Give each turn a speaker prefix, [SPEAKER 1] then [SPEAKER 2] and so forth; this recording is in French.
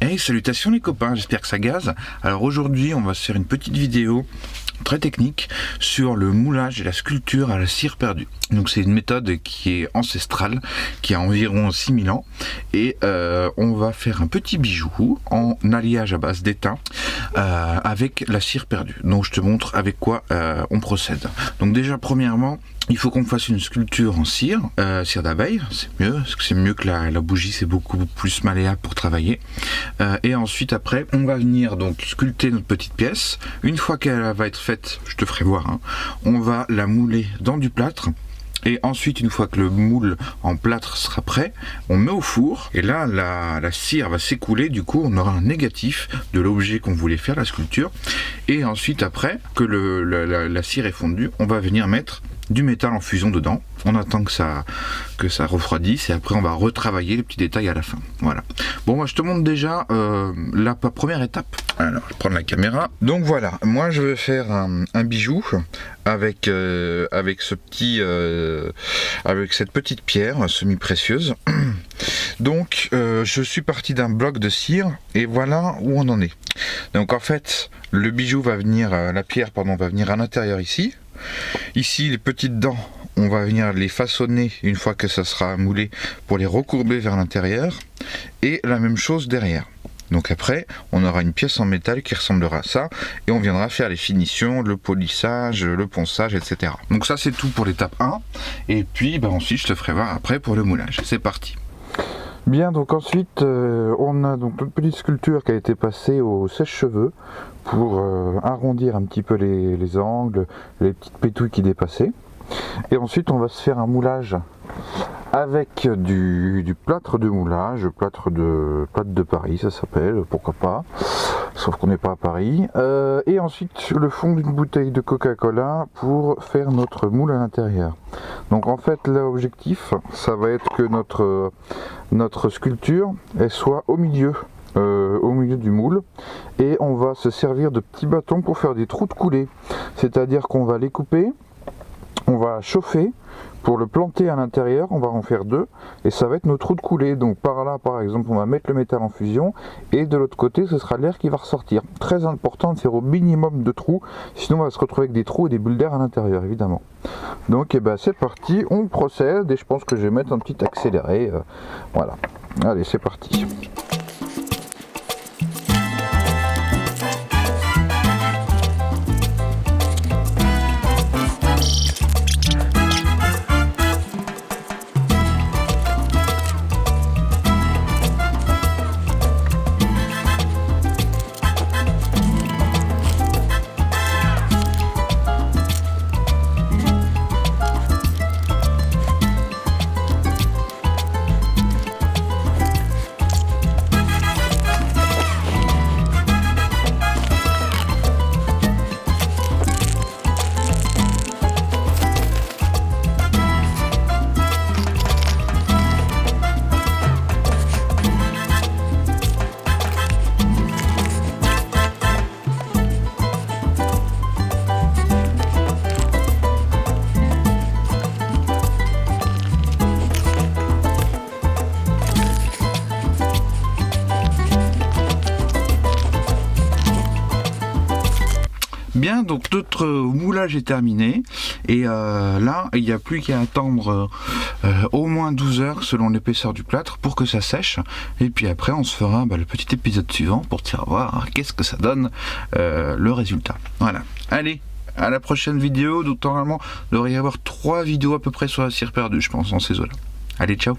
[SPEAKER 1] Hey, salutations les copains, j'espère que ça gaze. Alors aujourd'hui on va se faire une petite vidéo très technique sur le moulage et la sculpture à la cire perdue. Donc c'est une méthode qui est ancestrale, qui a environ 6000 ans, et on va faire un petit bijou en alliage à base d'étain avec la cire perdue. Donc je te montre avec quoi on procède. Donc déjà premièrement, il faut qu'on fasse une sculpture en cire, cire d'abeille, c'est mieux, parce que c'est mieux que la bougie, c'est beaucoup plus malléable pour travailler. Et ensuite après, on va venir donc sculpter notre petite pièce. Une fois qu'elle va être faite, je te ferai voir, hein, on va la mouler dans du plâtre. Et ensuite, une fois que le moule en plâtre sera prêt, on met au four. Et là, la cire va s'écouler. Du coup, on aura un négatif de l'objet qu'on voulait faire, la sculpture. Et ensuite, après que la cire est fondue, on va venir mettre du métal en fusion dedans. On attend que ça refroidisse et après on va retravailler les petits détails à la fin. Voilà. Bon, moi je te montre déjà la première étape. Alors, je vais prendre la caméra. Donc voilà, moi je vais faire un bijou avec ce petit, avec cette petite pierre semi-précieuse. Donc je suis parti d'un bloc de cire et voilà où on en est. Donc en fait, le bijou va venir, la pierre pardon, va venir à l'intérieur ici. Ici, les petites dents, on va venir les façonner une fois que ça sera moulé pour les recourber vers l'intérieur. Et la même chose derrière. Donc après, on aura une pièce en métal qui ressemblera à ça. Et on viendra faire les finitions, le polissage, le ponçage, etc. Donc ça, c'est tout pour l'étape 1. Et puis, ensuite, je te ferai voir après pour le moulage. C'est parti. Bien, donc ensuite, on a donc notre petite sculpture qui a été passée au sèche-cheveux pour arrondir un petit peu les angles, les petites pétouilles qui dépassaient. Et ensuite, on va se faire un moulage avec du plâtre de moulage, plâtre de Paris, ça s'appelle, pourquoi pas, sauf qu'on n'est pas à Paris. Et ensuite, le fond d'une bouteille de Coca-Cola pour faire notre moule à l'intérieur. Donc en fait, l'objectif, ça va être que notre sculpture, elle soit au milieu du moule, et on va se servir de petits bâtons pour faire des trous de coulée. C'est-à-dire qu'on va les couper, on va chauffer pour le planter à l'intérieur, on va en faire deux et ça va être nos trous de coulée. Donc par là par exemple on va mettre le métal en fusion et de l'autre côté ce sera l'air qui va ressortir. Très important de faire au minimum de trous, sinon on va se retrouver avec des trous et des bulles d'air à l'intérieur évidemment. Donc c'est parti, on procède et je pense que je vais mettre un petit accéléré. Voilà, allez c'est parti. Bien, donc notre moulage est terminé et là il n'y a plus qu'à attendre au moins 12 heures selon l'épaisseur du plâtre pour que ça sèche, et puis après on se fera le petit épisode suivant pour te faire voir qu'est-ce que ça donne le résultat. Voilà, allez, à la prochaine vidéo. Donc normalement il devrait y avoir 3 vidéos à peu près sur la cire perdue je pense dans ces eaux là. Allez, ciao.